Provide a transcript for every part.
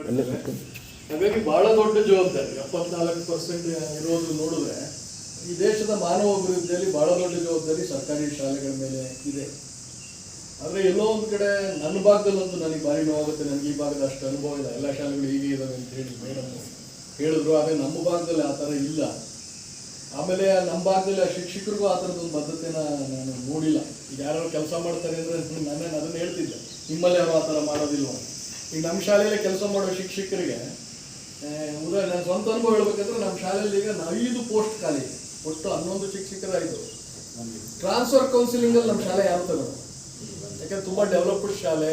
ಮಾಡ್ತಿದ್ದಾರೆ. ಹಾಗಾಗಿ ಬಹಳ ದೊಡ್ಡ ಜವಾಬ್ದಾರಿ 74% ಇರೋದು ನೋಡಿದ್ರೆ ಈ ದೇಶದ ಮಾನವ ಅಭಿವೃದ್ಧಿಯಲ್ಲಿ ಬಹಳ ದೊಡ್ಡ ಜವಾಬ್ದಾರಿ ಸರ್ಕಾರಿ ಶಾಲೆಗಳ ಮೇಲೆ ಇದೆ. ಆದರೆ ಎಲ್ಲೋ ಒಂದು ಕಡೆ ನನ್ನ ಭಾಗದಲ್ಲಂತೂ ನನಗೆ ಭಾರಿ ನೋವಾಗುತ್ತೆ. ನನಗೆ ಈ ಭಾಗದ ಅಷ್ಟು ಅನುಭವ ಇಲ್ಲ, ಎಲ್ಲ ಶಾಲೆಗಳು ಹೀಗೆ ಇದಾವೆ ಅಂತ ಹೇಳಿ ಮೇಡಮ್ ಹೇಳಿದ್ರು. ಆದರೆ ನಮ್ಮ ಭಾಗದಲ್ಲಿ ಆ ಥರ ಇಲ್ಲ. ಆಮೇಲೆ ನಮ್ಮ ಭಾಗದಲ್ಲಿ ಆ ಶಿಕ್ಷಕರಿಗೂ ಆ ಥರದೊಂದು ಬದ್ಧತೆನ ನಾನು ನೋಡಿಲ್ಲ. ಈಗ ಯಾರು ಕೆಲಸ ಮಾಡ್ತಾರೆ ಅಂದರೆ ನಾನು ಅದನ್ನು ಹೇಳ್ತಿದ್ದೆ, ನಿಮ್ಮಲ್ಲಿ ಯಾರು ಆ ಥರ ಮಾಡೋದಿಲ್ವ. ಈಗ ನಮ್ಮ ಶಾಲೆಯಲ್ಲಿ ಕೆಲಸ ಮಾಡೋ ಶಿಕ್ಷಕರಿಗೆ ಉದಾಹರಣೆ ನಾನು ಸ್ವಂತ ಅನುಭವ ಹೇಳ್ಬೇಕಂದ್ರೆ ನಮ್ಮ ಶಾಲೆಯಲ್ಲಿ ಈಗ 5 ಪೋಸ್ಟ್ ಖಾಲಿ, ಒಟ್ಟು 11 ಶಿಕ್ಷಕರಾಯಿತು. ಟ್ರಾನ್ಸ್ಫರ್ ಕೌನ್ಸಿಲಿಂಗಲ್ಲಿ ನಮ್ಮ ಶಾಲೆ ಯಾರು ತಗೊಳ್ಳೋದು? ಯಾಕಂದ್ರೆ ತುಂಬ ಡೆವಲಪ್ಡ್ ಶಾಲೆ,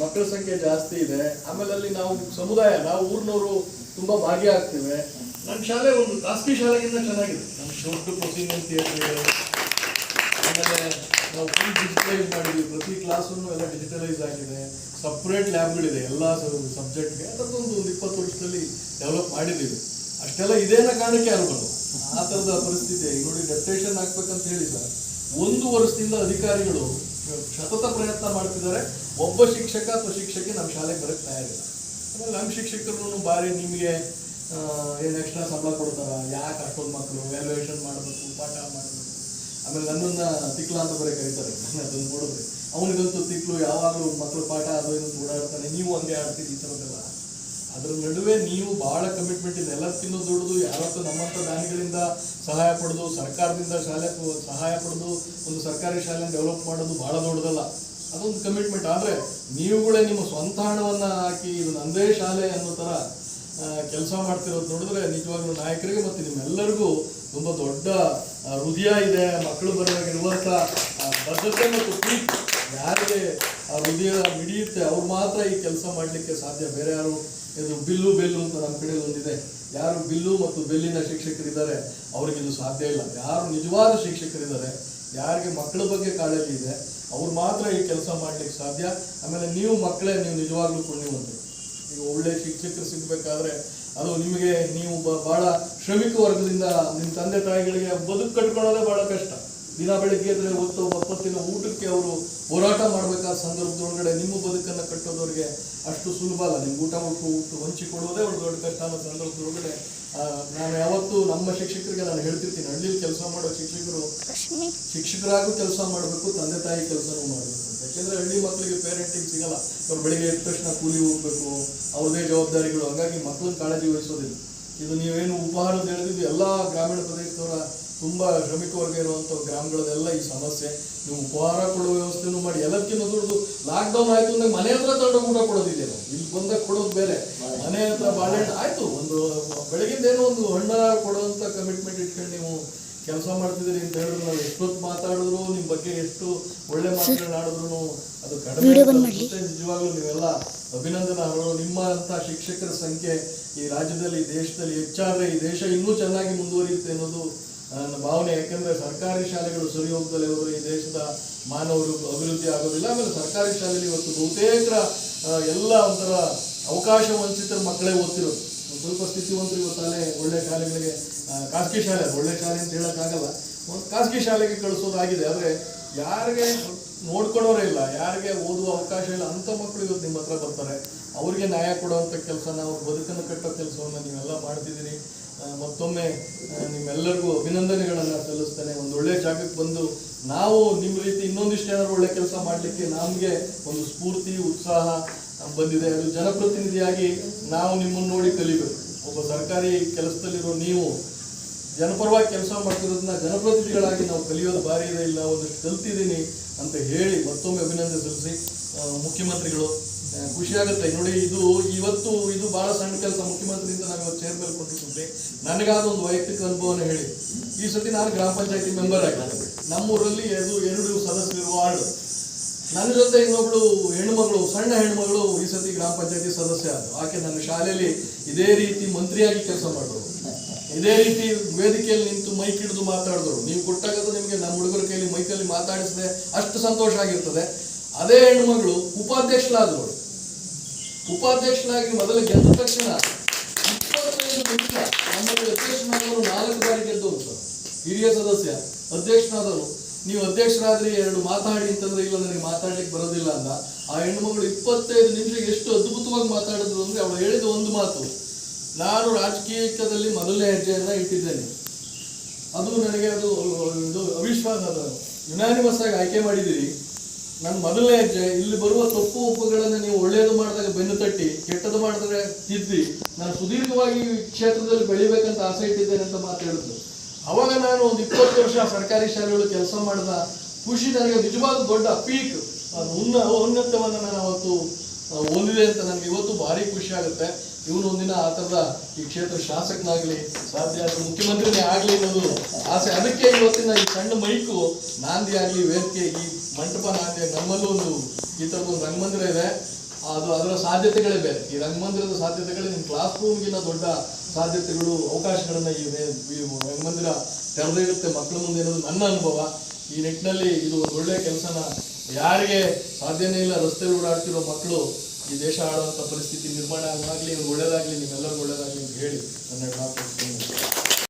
ಮಕ್ಕಳ ಸಂಖ್ಯೆ ಜಾಸ್ತಿ ಇದೆ. ಆಮೇಲೆ ಅಲ್ಲಿ ನಾವು ಸಮುದಾಯ, ನಾವು ಊರಿನವರು ತುಂಬ ಭಾಗಿಯಾಗ್ತೇವೆ. ನನ್ನ ಶಾಲೆ ಒಂದು ಖಾಸಗಿ ಶಾಲೆಗಿಂತ ಚೆನ್ನಾಗಿದೆ. ನಮ್ಮ ದೊಡ್ಡ ಪ್ರೊಸೀಜರ್ ಥಿಯೇಟರ್ ಇದೆ. ಆಮೇಲೆ ನಾವು ಫುಲ್ ಡಿಜಿಟಲೈಸ್ ಮಾಡಿದ್ವಿ, ಪ್ರತಿ ಕ್ಲಾಸನ್ನು ಎಲ್ಲ ಡಿಜಿಟಲೈಸ್ ಆಗಿದೆ. ಸಪ್ರೇಟ್ ಲ್ಯಾಬ್ಗಳಿದೆ ಎಲ್ಲ ಸಬ್ಜೆಕ್ಟ್ಗೆ. ಅದರದ್ದೊಂದು 20 ವರ್ಷದಲ್ಲಿ ಡೆವಲಪ್ ಮಾಡಿದ್ದೀವಿ. ಅಷ್ಟೆಲ್ಲ ಇದೇನ ಕಾರಣಕ್ಕೆ ಅನ್ಬೋದು ಆ ಥರದ ಪರಿಸ್ಥಿತಿ. ಈಗ ನೋಡಿ, ಡೆಪ್ಟೇಷನ್ ಹಾಕ್ಬೇಕಂತ ಹೇಳಿ ಸರ್ 1 ವರ್ಷದಿಂದ ಅಧಿಕಾರಿಗಳು ಸತತ ಪ್ರಯತ್ನ ಮಾಡ್ತಿದ್ದಾರೆ. ಒಬ್ಬ ಶಿಕ್ಷಕ ಅಥವಾ ಶಿಕ್ಷಕಿ ನಮ್ಮ ಶಾಲೆಗೆ ಬರೋಕ್ಕೆ ತಯಾರಿಲ್ಲ. ಆಮೇಲೆ ನಮ್ಮ ಶಿಕ್ಷಕರು ಭಾರಿ ನಿಮಗೆ ಏನು ಎಕ್ಸ್ಟ್ರಾ ಸಂಬಳ ಕೊಡ್ತಾರ, ಯಾಕೆ ಅಷ್ಟೊಂದು ಮಕ್ಕಳು ವ್ಯಾಲ್ಯೂಯೇಷನ್ ಮಾಡಬೇಕು, ಪಾಠ ಮಾಡಬೇಕು. ಆಮೇಲೆ ನನ್ನನ್ನು ತಿಕ್ಲ ಅಂತ ಬರೀ ಕರೀತಾರೆ. ಅದನ್ನು ನೋಡಿದ್ರೆ ಅವನಿಗಂತೂ ತಿಕ್ಲು, ಯಾವಾಗಲೂ ಮಕ್ಕಳು ಪಾಠ ಅದು ಇದು ಓಡಾಡ್ತಾನೆ, ನೀವು ಹಂಗೆ ಆಡ್ತೀರಿ, ಈ ಥರದ್ದೆಲ್ಲ. ಅದರ ನಡುವೆ ನೀವು ಭಾಳ ಕಮಿಟ್ಮೆಂಟ್ ಇದೆ. ಎಲ್ಲದಕ್ಕಿನ್ನೂ ದುಡಿದು ಯಾವತ್ತೂ ನಮ್ಮಂಥ ದಾನಿಗಳಿಂದ ಸಹಾಯ ಪಡೆದು, ಸರ್ಕಾರದಿಂದ ಶಾಲೆ ಸಹಾಯ ಪಡೆದು ಒಂದು ಸರ್ಕಾರಿ ಶಾಲೆನ ಡೆವಲಪ್ ಮಾಡೋದು ಭಾಳ ದೊಡ್ಡದಲ್ಲ. ಅದೊಂದು ಕಮಿಟ್ಮೆಂಟ್. ಆದರೆ ನೀವುಗಳೇ ನಿಮ್ಮ ಸ್ವಂತ ಹಣವನ್ನು ಹಾಕಿ ಇದು ನನ್ನದೇ ಶಾಲೆ ಅನ್ನೋ ಥರ ಕೆಲಸ ಮಾಡ್ತಿರೋದು ನೋಡಿದ್ರೆ ನಿಜವಾಗ್ಲೂ ನಾಯಕರಿಗೆ ಮತ್ತು ನಿಮ್ಮೆಲ್ಲರಿಗೂ ತುಂಬ ದೊಡ್ಡ ಹೃದಯ ಇದೆ. ಮಕ್ಕಳು ಬರುವಾಗಿರುವಂಥ ಬದ್ಧತೆ ಮತ್ತು ಪ್ರೀತಿ ಯಾರಿಗೆ ಆ ಹೃದಯ ಮಿಡಿಯುತ್ತೆ ಅವ್ರು ಮಾತ್ರ ಈ ಕೆಲಸ ಮಾಡಲಿಕ್ಕೆ ಸಾಧ್ಯ. ಬೇರೆ ಯಾರು ಇದು ಬಿಲ್ಲು ಬೆಲ್ಲು ಅಂತ ನಮ್ಮ ಕಡೆ ಒಂದಿದೆ, ಯಾರು ಬಿಲ್ಲು ಮತ್ತು ಬೆಲ್ಲಿನ ಶಿಕ್ಷಕರಿದ್ದಾರೆ ಅವ್ರಿಗಿದು ಸಾಧ್ಯ ಇಲ್ಲ. ಯಾರು ನಿಜವಾದ ಶಿಕ್ಷಕರಿದ್ದಾರೆ, ಯಾರಿಗೆ ಮಕ್ಕಳ ಬಗ್ಗೆ ಕಾಳಜಿ ಇದೆ, ಅವ್ರು ಮಾತ್ರ ಈ ಕೆಲಸ ಮಾಡ್ಲಿಕ್ಕೆ ಸಾಧ್ಯ. ಆಮೇಲೆ ನೀವು ಮಕ್ಕಳೇ, ನೀವು ನಿಜವಾಗ್ಲೂ ಪುಣ್ಯವಂತರು. ಈಗ ಒಳ್ಳೆ ಶಿಕ್ಷಕರು ಸಿಗಬೇಕಾದ್ರೆ ಅದು ನಿಮಗೆ ನೀವು ಭಾಳ ಶ್ರಮಿಕ ವರ್ಗದಿಂದ ನಿಮ್ಮ ತಂದೆ ತಾಯಿಗಳಿಗೆ ಬದುಕು ಕಟ್ಕೊಳ್ಳೋದೇ ಭಾಳ ಕಷ್ಟ. ದಿನ ಬೆಳಗ್ಗೆ ಅಂದರೆ ಹೊತ್ತು ಒಪ್ಪತ್ತಿನ ಊಟಕ್ಕೆ ಅವರು ಹೋರಾಟ ಮಾಡಬೇಕಾದ ಸಂದರ್ಭದೊಳಗಡೆ ನಿಮ್ಮ ಬದುಕನ್ನು ಕಟ್ಟೋದವ್ರಿಗೆ ಅಷ್ಟು ಸುಲಭ ಅಲ್ಲ. ನಿಮ್ಗೆ ಊಟ ಹಂಚಿಕೊಡೋದೇ ಒಂದು ದೊಡ್ಡ ಕಷ್ಟ ಅನ್ನೋ ಸಂದರ್ಭದೊಳಗಡೆ ನಾನು ಯಾವತ್ತೂ ನಮ್ಮ ಶಿಕ್ಷಕರಿಗೆ ನಾನು ಹೇಳ್ತಿರ್ತೀನಿ, ಹಳ್ಳಿಲಿ ಕೆಲಸ ಮಾಡೋ ಶಿಕ್ಷಕರು ಶಿಕ್ಷಕರಾಗೂ ಕೆಲಸ ಮಾಡಬೇಕು, ತಂದೆ ತಾಯಿ ಕೆಲಸನೂ ಮಾಡಬೇಕು. ಯಾಕೆಂದರೆ ಹಳ್ಳಿ ಮಕ್ಕಳಿಗೆ ಪೇರೆಂಟಿಂಗ್ ಸಿಗಲ್ಲ. ಅವ್ರು ಬೆಳಿಗ್ಗೆ ಎದ್ದ ತಕ್ಷಣ ಕೂಲಿ ಹೋಗ್ಬೇಕು, ಅವ್ರದೇ ಜವಾಬ್ದಾರಿಗಳು. ಹಾಗಾಗಿ ಮಕ್ಕಳನ್ನ ಕಾಳಜಿ ವಹಿಸೋದಿಲ್ಲ. ಇದು ನೀವೇನು ಉಪಹಾರದ ಹೇಳಿದ್ವಿ, ಎಲ್ಲ ಗ್ರಾಮೀಣ ಪ್ರದೇಶದವರ ತುಂಬ ಶ್ರಮಿಕ ವರ್ಗ ಇರುವಂಥ ಗ್ರಾಮಗಳದೆಲ್ಲ ಈ ಸಮಸ್ಯೆ. ನೀವು ಉಪಹಾರ ಕೊಡೋ ವ್ಯವಸ್ಥೆನೂ ಮಾಡಿ. ಎಲ್ಲಕ್ಕಿಂತ ದುಡ್ದು ಲಾಕ್ಡೌನ್ ಆಯಿತು ಅಂದರೆ ಮನೆ ಹತ್ರ ತಗೊಂಡು ಊಟ ಕೊಡೋದಿದೆಯಲ್ಲ, ಇಲ್ಲಿ ಬಂದಾಗ ಕೊಡೋದು ಬೇರೆ. ಮನೆ ಹತ್ರ ಬಾಳೆಹಣ್ಣು ಆಯಿತು, ಒಂದು ಬೆಳಗಿಂದೇನೋ ಒಂದು ಹಣ್ಣ ಕೊಡೋವಂಥ ಕಮಿಟ್ಮೆಂಟ್ ಇಟ್ಕೊಂಡು ನೀವು ಕೆಲಸ ಮಾಡ್ತಿದ್ದೀರಿ ಅಂತ ಹೇಳಿದ್ರು ನಾವು ಎಷ್ಟೊತ್ತು ಮಾತಾಡಿದ್ರು, ನಿಮ್ಮ ಬಗ್ಗೆ ಎಷ್ಟು ಒಳ್ಳೆ ಮಾತನಾಡಿದ್ರು ಅದು ಕಡಿಮೆ. ನಿಜವಾಗ್ಲೂ ನೀವೆಲ್ಲ ಅಭಿನಂದನಾರ್ಹರು. ನಿಮ್ಮಂಥ ಶಿಕ್ಷಕರ ಸಂಖ್ಯೆ ಈ ರಾಜ್ಯದಲ್ಲಿ, ಈ ದೇಶದಲ್ಲಿ ಹೆಚ್ಚಾದರೆ ಈ ದೇಶ ಇನ್ನೂ ಚೆನ್ನಾಗಿ ಮುಂದುವರಿಯುತ್ತೆ ಅನ್ನೋದು ನನ್ನ ಭಾವನೆ. ಯಾಕೆಂದರೆ ಸರ್ಕಾರಿ ಶಾಲೆಗಳು ಸರಿ ಹೋಗ್ದಲೇ ಹೋದರೆ ಈ ದೇಶದ ಮಾನವರು ಅಭಿವೃದ್ಧಿ ಆಗೋದಿಲ್ಲ. ಆಮೇಲೆ ಸರ್ಕಾರಿ ಶಾಲೆಯಲ್ಲಿ ಇವತ್ತು ಬಹುತೇಕ ಎಲ್ಲ ಒಂಥರ ಅವಕಾಶ ವಂಚಿತರ ಮಕ್ಕಳೇ ಓದ್ತಿರೋದು. ಒಂದು ಸ್ವಲ್ಪ ಸ್ಥಿತಿವಂತರು ಇವತ್ತಾಲೆ ಒಳ್ಳೆ ಶಾಲೆಗಳಿಗೆ, ಖಾಸಗಿ ಶಾಲೆ, ಒಳ್ಳೆ ಶಾಲೆ ಅಂತ ಹೇಳೋಕ್ಕಾಗಲ್ಲ, ಒಂದು ಖಾಸಗಿ ಶಾಲೆಗೆ ಕಳಿಸೋದಾಗಿದೆ. ಆದರೆ ಯಾರಿಗೆ ನೋಡ್ಕೊಳೋರೇ ಇಲ್ಲ, ಯಾರಿಗೆ ಓದುವ ಅವಕಾಶ ಇಲ್ಲ, ಅಂಥ ಮಕ್ಕಳು ಇವತ್ತು ನಿಮ್ಮ ಹತ್ರ ಬರ್ತಾರೆ. ಅವ್ರಿಗೆ ನ್ಯಾಯ ಕೊಡುವಂಥ ಕೆಲಸನ, ಅವ್ರ ಬದುಕನ್ನು ಕಟ್ಟೋ ಕೆಲಸವನ್ನು ನೀವೆಲ್ಲ ಮಾಡ್ತಿದ್ದೀರಿ. ಮತ್ತೊಮ್ಮೆ ನಿಮ್ಮೆಲ್ಲರಿಗೂ ಅಭಿನಂದನೆಗಳನ್ನು ಸಲ್ಲಿಸ್ತೇನೆ. ಒಂದು ಒಳ್ಳೆ ಜಾಗಕ್ಕೆ ಬಂದು ನಾವು ನಿಮ್ಮ ರೀತಿ ಇನ್ನೊಂದಿಷ್ಟು ಏನಾದ್ರು ಒಳ್ಳೆ ಕೆಲಸ ಮಾಡಲಿಕ್ಕೆ ನಮಗೆ ಒಂದು ಸ್ಫೂರ್ತಿ, ಉತ್ಸಾಹ ಬಂದಿದೆ. ಅದು ಜನಪ್ರತಿನಿಧಿಯಾಗಿ ನಾವು ನಿಮ್ಮನ್ನು ನೋಡಿ ಕಲಿಬೇಕು. ಒಬ್ಬ ಸರ್ಕಾರಿ ಕೆಲಸದಲ್ಲಿರೋ ನೀವು ಜನಪರವಾಗಿ ಕೆಲಸ ಮಾಡ್ತಿರೋದನ್ನ ಜನಪ್ರತಿನಿಧಿಗಳಾಗಿ ನಾವು ಕಲಿಯೋದು ಭಾರಿ ಇದೆ. ಇಲ್ಲ ಒಂದಷ್ಟು ಕಲ್ತಿದ್ದೀನಿ ಅಂತ ಹೇಳಿ ಮತ್ತೊಮ್ಮೆ ಅಭಿನಂದನೆ ಸಲ್ಲಿಸಿ. ಮುಖ್ಯಮಂತ್ರಿಗಳು ಖುಷಿಯಾಗುತ್ತೆ ನೋಡಿ, ಇವತ್ತು ಇದು ಭಾಳ ಸಣ್ಣ ಕೆಲಸ. ಮುಖ್ಯಮಂತ್ರಿಯಿಂದ ನಾವು ಇವತ್ತು ಚೇರ್ ಮೇಲೆ ಕೊಟ್ಟಿರ್ತೀವಿ. ನನಗಾದ ಒಂದು ವೈಯಕ್ತಿಕ ಅನುಭವನ ಹೇಳಿ, ಈ ಸತಿ ನಾನು ಗ್ರಾಮ ಪಂಚಾಯತಿ ಮೆಂಬರ್ ಆಗಿದ್ದೆ. ನಮ್ಮೂರಲ್ಲಿ 2 ಸದಸ್ಯರು ವಾರ್ಡ್. ನನ್ನ ಜೊತೆ ಇನ್ನೊಬ್ಳು ಹೆಣ್ಮಗಳು, ಸಣ್ಣ ಹೆಣ್ಮಗಳು ಈ ಸತಿ ಗ್ರಾಮ ಪಂಚಾಯತಿ ಸದಸ್ಯ ಆದ್ರು. ಆಕೆ ನನ್ನ ಶಾಲೆಯಲ್ಲಿ ಇದೇ ರೀತಿ ಮಂತ್ರಿಯಾಗಿ ಕೆಲಸ ಮಾಡಿದ್ರು, ಇದೇ ರೀತಿ ವೇದಿಕೆಯಲ್ಲಿ ನಿಂತು ಮೈಕ್ ಹಿಡಿದು ಮಾತಾಡಿದ್ರು. ನೀವು ಕೊಟ್ಟಾಗದು ನಿಮಗೆ ನಮ್ಮ ಹುಡುಗರ ಕೈಲಿ ಮೈಕಲ್ಲಿ ಮಾತಾಡಿಸಿದೆ ಅಷ್ಟು ಸಂತೋಷ ಆಗಿರ್ತದೆ. ಅದೇ ಹೆಣ್ಮಗಳು ಉಪಾಧ್ಯಕ್ಷರಾದವರು. ಉಪಾಧ್ಯಕ್ಷನಾಗಿ ಮೊದಲು ಗೆದ್ದ ತಕ್ಷಣ 25 ನಿಮಿಷ ನಮ್ಮಲ್ಲಿ ಅಧ್ಯಕ್ಷನಾದವರು 4 ಬಾರಿ ಗೆದ್ದವರು ಸರ್. ಹಿರಿಯ ಸದಸ್ಯ ಅಧ್ಯಕ್ಷನಾದವರು ನೀವು ಅಧ್ಯಕ್ಷರಾದ್ರಿ 2 ಮಾತಾಡಿ ಅಂತಂದ್ರೆ ಇಲ್ಲ ನನಗೆ ಮಾತಾಡ್ಲಿಕ್ಕೆ ಬರೋದಿಲ್ಲ ಅಂತ. ಆ ಹೆಣ್ಣುಮಗಳು 25 ನಿಮಿಷ ಎಷ್ಟು ಅದ್ಭುತವಾಗಿ ಮಾತಾಡಿದ್ರು ಅಂದ್ರೆ ಅವಳು ಹೇಳಿದ ಒಂದು ಮಾತು, ನಾನು ರಾಜಕೀಯದಲ್ಲಿ ಮೊದಲನೇ ಹೆಜ್ಜೆಯನ್ನ ಇಟ್ಟಿದ್ದೇನೆ, ಅದು ನನಗೆ ಅದು ಇದು ಅವಿಶ್ವಾಸ, ಅದು ಯುನಾನಿಮಸ್ ಆಗಿ ಆಯ್ಕೆ ಮಾಡಿದ್ದೀರಿ, ನನ್ನ ಮೊದಲನೇ ಹೆಜ್ಜೆ, ಇಲ್ಲಿ ಬರುವ ತಪ್ಪು ಒಪ್ಪುಗಳನ್ನು ನೀವು ಒಳ್ಳೆಯದು ಮಾಡಿದಾಗ ಬೆನ್ನು ತಟ್ಟಿ, ಕೆಟ್ಟದ್ದು ಮಾಡಿದ್ರೆ ತಿದ್ದಿ, ನಾನು ಸುದೀರ್ಘವಾಗಿ ಈ ಕ್ಷೇತ್ರದಲ್ಲಿ ಬೆಳಿಬೇಕಂತ ಆಸೆ ಇಟ್ಟಿದ್ದೇನೆ ಅಂತ ಮಾತಾಡಿದ್ರು. ಅವಾಗ ನಾನು ಒಂದು 20 ವರ್ಷ ಸರ್ಕಾರಿ ಶಾಲೆಗಳು ಕೆಲಸ ಮಾಡಿದ ಖುಷಿ ನನಗೆ ನಿಜವಾದ ದೊಡ್ಡ ಪೀಕ್, ಔನ್ನತ್ಯವನ್ನು ನಾನು ಅವತ್ತು ಹೊಂದಿದೆ ಅಂತ ನನಗೆ ಇವತ್ತು ಭಾರಿ ಖುಷಿ ಆಗುತ್ತೆ. ಇವನು ಒಂದಿನ ಆ ಥರದ ಈ ಕ್ಷೇತ್ರ ಶಾಸಕನಾಗಲಿ, ಸಾಧ್ಯ ಆದ ಮುಖ್ಯಮಂತ್ರಿನೇ ಆಗಲಿ ಅನ್ನೋದು ಆಸೆ. ಅದಕ್ಕೆ ಇವತ್ತಿನ ಈ ಸಣ್ಣ ಮೈಕು ನಾಂದಿ ಆಗಲಿ, ವೇದಿಕೆ, ಈ ಮಂಟಪ ನಾಂದಿ, ನಮ್ಮಲ್ಲೂ ಒಂದು ಈ ಥರದ ಒಂದು ರಂಗಮಂದಿರ ಇದೆ, ಅದು ಅದರ ಸಾಧ್ಯತೆಗಳೇ ಬೇರೆ. ಈ ರಂಗಮಂದಿರದ ಸಾಧ್ಯತೆಗಳು ನಿಮ್ಮ ಕ್ಲಾಸ್ ರೂಮ್ಗಿನ್ನ ದೊಡ್ಡ ಸಾಧ್ಯತೆಗಳು, ಅವಕಾಶಗಳನ್ನ ಈ ರಂಗಮಂದಿರ ತೆರೆದಿರುತ್ತೆ ಮಕ್ಕಳ ಮುಂದೆ ಅನ್ನೋದು ನನ್ನ ಅನುಭವ. ಈ ನಿಟ್ಟಿನಲ್ಲಿ ಇದು ಒಂದು ಒಳ್ಳೆಯ ಕೆಲಸನ ಯಾರಿಗೆ ಸಾಧ್ಯನೇ ಇಲ್ಲ, ರಸ್ತೆ ಓಡಾಡ್ತಿರೋ ಮಕ್ಕಳು ಈ ದೇಶ ಆಡುವಂಥ ಪರಿಸ್ಥಿತಿ ನಿರ್ಮಾಣ ಆಗಲಿ, ಒಳ್ಳೆಯದಾಗಲಿ, ನಿಮ್ಮೆಲ್ಲರಿಗೂ ಒಳ್ಳೆಯದಾಗಲಿ ಅಂತ ಹೇಳಿ ನನ್ನ ಮಾತು